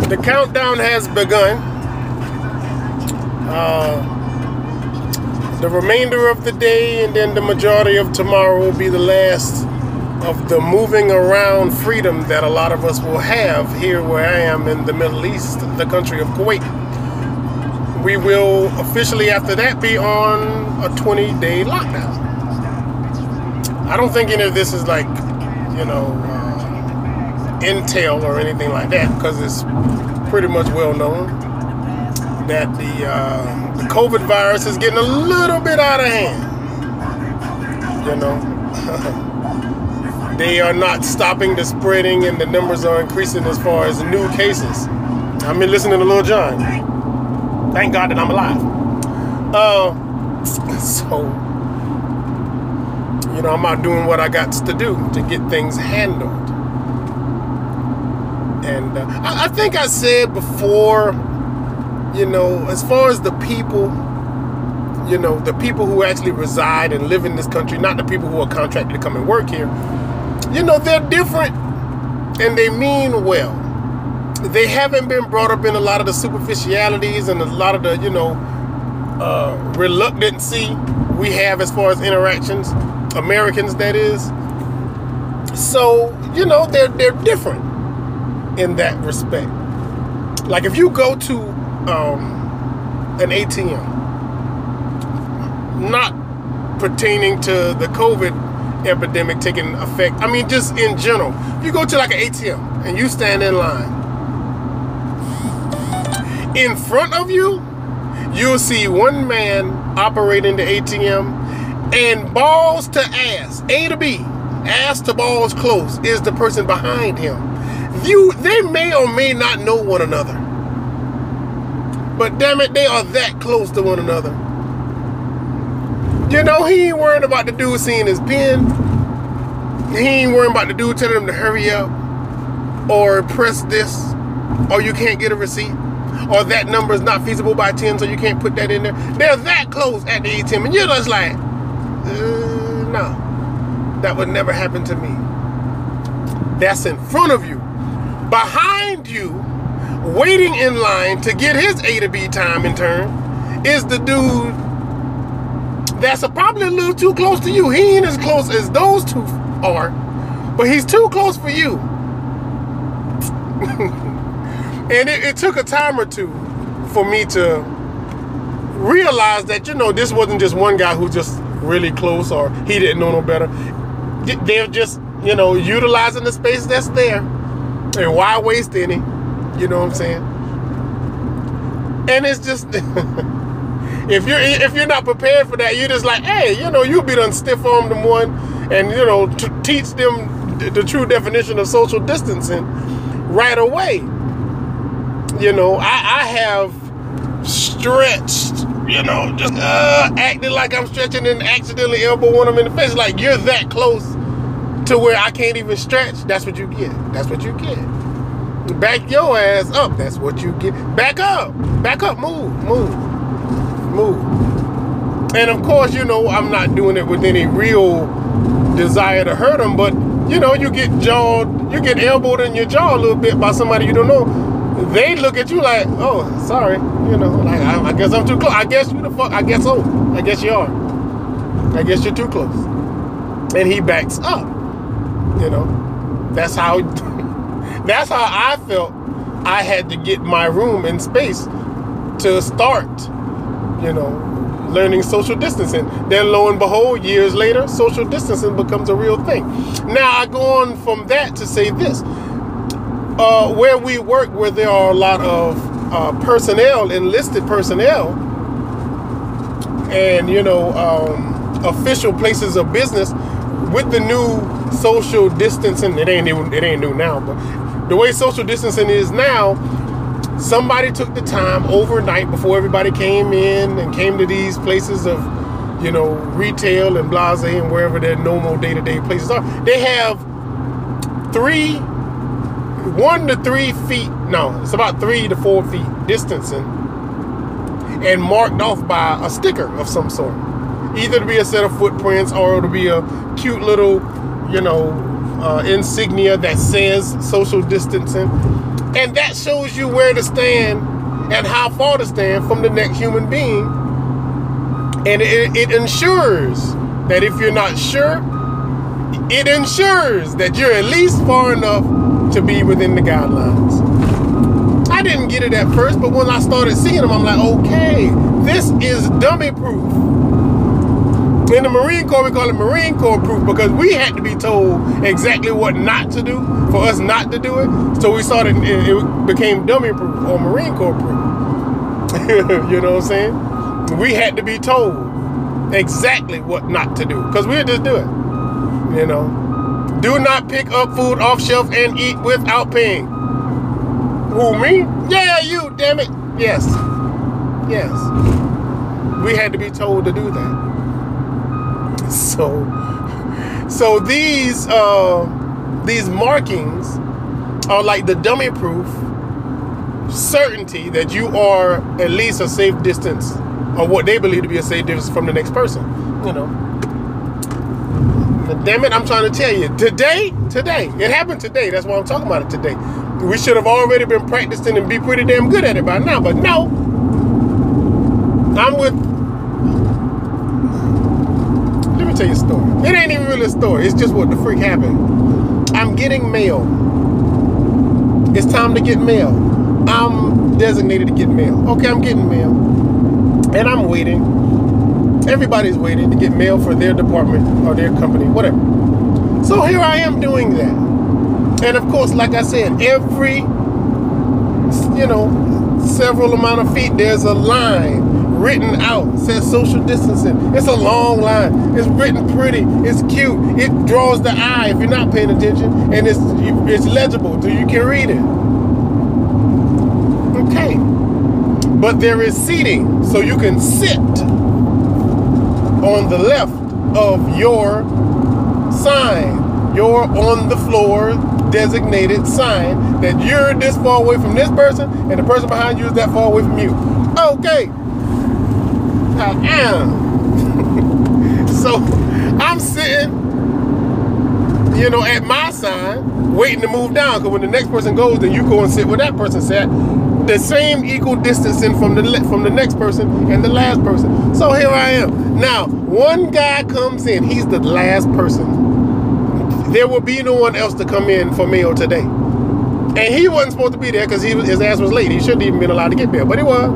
The countdown has begun. The remainder of the day and then the majority of tomorrow will be the last of the moving around freedom that a lot of us will have here where I am in the Middle East, the country of Kuwait. We will officially after that be on a 20-day lockdown. I don't think any of this is like, you know, intel or anything like that, because it's pretty much well known that the COVID virus is getting a little bit out of hand. You know, they are not stopping the spreading, and the numbers are increasing as far as new cases. I've been listening to Lil Jon. Thank God that I'm alive. So, you know, I'm out doing what I got to do to get things handled. And I think I said before, you know, as far as the people, you know, the people who actually reside and live in this country, not the people who are contracted to come and work here, you know, they're different and they mean well. They haven't been brought up in a lot of the superficialities and a lot of the, you know, reluctancy we have as far as interactions, Americans that is. So, you know, they're different in that respect. Like if you go to an ATM, not pertaining to the COVID epidemic taking effect, I mean just in general, if you go to like an ATM and you stand in line, in front of you, you'll see one man operating the ATM, and balls to ass, A to B, ass to balls close, is the person behind him. They may or may not know one another, but damn it, they are that close to one another. You know, he ain't worried about the dude seeing his pen. He ain't worried about the dude telling him to hurry up, or press this, or you can't get a receipt, or that number is not feasible by 10, so you can't put that in there. They're that close at the ATM, and you're just like, no, that would never happen to me. That's in front of you. Behind you, waiting in line to get his A to B time in turn, is the dude that's probably a little too close to you. He ain't as close as those two are, but he's too close for you. And it took a time or two for me to realize that, you know, this wasn't just one guy who just really close or he didn't know no better. They're just, you know, utilizing the space that's there. And why waste any? You know what I'm saying? And it's just if you're not prepared for that, you're just like, hey, you know, you'll be done stiff-armed them one, and you know, to teach them the true definition of social distancing right away. You know, I have stretched, you know, just acting like I'm stretching and accidentally elbow one of them in the face. Like, you're that close to where I can't even stretch. That's what you get. That's what you get. Back your ass up. That's what you get. Back up. Back up. Move. Move. Move. And of course, you know, I'm not doing it with any real desire to hurt them, but you know, you get elbowed in your jaw a little bit by somebody you don't know. They look at you like, oh, sorry, you know, like I guess I'm too close. I guess you the fuck. I guess so. I guess you are. I guess you're too close. And he backs up. You know, that's how I felt. I had to get my room and space to start, you know, learning social distancing. Then lo and behold, years later, social distancing becomes a real thing. Now I go on from that to say this. Where we work, where there are a lot of personnel, enlisted personnel, and, you know, official places of business, with the new social distancing, it ain't new now, but the way social distancing is now, somebody took the time overnight before everybody came in and came to these places of, you know, retail and blase and wherever their normal day-to-day places are. They have 1 to 3 feet, no, it's about 3 to 4 feet distancing, and marked off by a sticker of some sort. Either to be a set of footprints or to be a cute little, you know, insignia that says social distancing. And that shows you where to stand and how far to stand from the next human being. And it ensures that if you're not sure, it ensures that you're at least far enough to be within the guidelines. I didn't get it at first, but when I started seeing them, I'm like, okay, this is dummy proof. In the Marine Corps, we call it Marine Corps proof, because we had to be told exactly what not to do for us not to do it. So we started, it became dummy proof or Marine Corps proof. You know what I'm saying? We had to be told exactly what not to do, because we'd just do it. You know, do not pick up food off shelf and eat without paying. Who, me? Yeah, you, damn it. Yes. Yes. We had to be told to do that. So these markings are like the dummy proof certainty that you are at least a safe distance, or what they believe to be a safe distance from the next person. You know. But damn it, I'm trying to tell you. Today, it happened today. That's why I'm talking about it today. We should have already been practicing and be pretty damn good at it by now, but no. Let me tell you a story. It ain't even really a story. It's just what the freak happened. I'm getting mail. It's time to get mail. I'm designated to get mail. Okay, I'm getting mail. And I'm waiting. Everybody's waiting to get mail for their department or their company, whatever. So here I am doing that. And of course, like I said, every, several amount of feet, there's a line written out, says social distancing. It's a long line. It's written pretty. It's cute. It draws the eye if you're not paying attention, and it's legible so you can read it. Okay. But there is seating, so you can sit on the left of your sign, your on the floor designated sign, that you're this far away from this person and the person behind you is that far away from you. Okay. I am. So I'm sitting, at my sign, waiting to move down, because when the next person goes, then you go and sit where that person sat. The same equal distancing from the next person and the last person. So here I am. Now, one guy comes in. He's the last person. There will be no one else to come in for mail today. And he wasn't supposed to be there because his ass was late. He shouldn't even been allowed to get mail, but he was.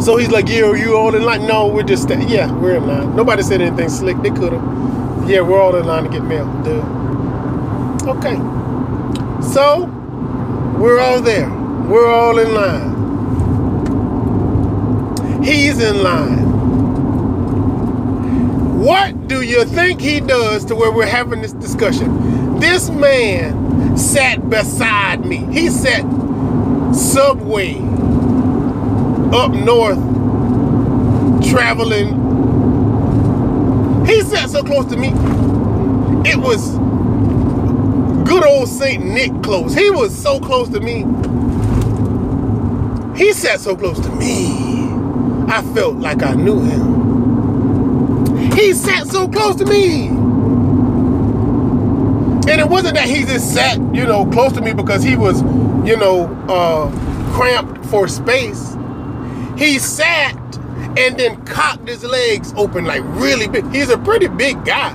So he's like, yeah, are you all in line? No, we're just, yeah, we're in line. Nobody said anything slick. They could have. Yeah, we're all in line to get mail. Duh. Okay. So, we're all there. We're all in line. He's in line. What do you think he does to where we're having this discussion? This man sat beside me. He sat subway up north traveling. He sat so close to me. It was good old St. Nick close. He was so close to me. He sat so close to me. I felt like I knew him. He sat so close to me. And it wasn't that he just sat, close to me because he was, cramped for space. He sat and then cocked his legs open like really big. He's a pretty big guy.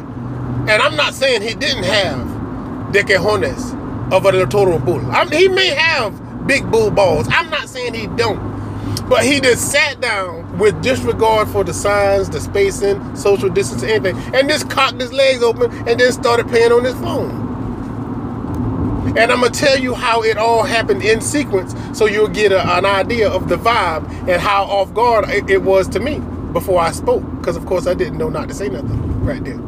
And I'm not saying he didn't have the Cohoynes of a little bull. He may have big bull balls. I'm not saying he don't. But he just sat down with disregard for the signs, the spacing, social distance, anything, and just cocked his legs open and then started playing on his phone. And I'm going to tell you how it all happened in sequence so you'll get an idea of the vibe and how off guard it was to me before I spoke. Because, of course, I didn't know not to say nothing right there.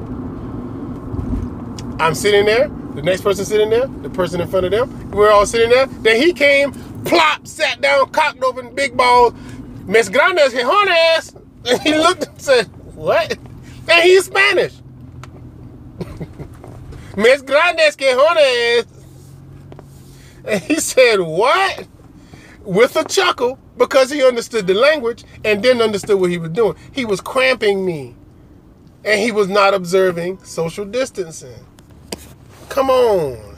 I'm sitting there. The next person sitting there. The person in front of them. We're all sitting there. Then he came, plop, sat down, cocked open, big balls. Miss Grandes Cohoynes. And he looked and said, what? And he's Spanish. Miss Grandes Cohoynes. And he said, what? With a chuckle, because he understood the language and didn't understand what he was doing. He was cramping me. And he was not observing social distancing. Come on.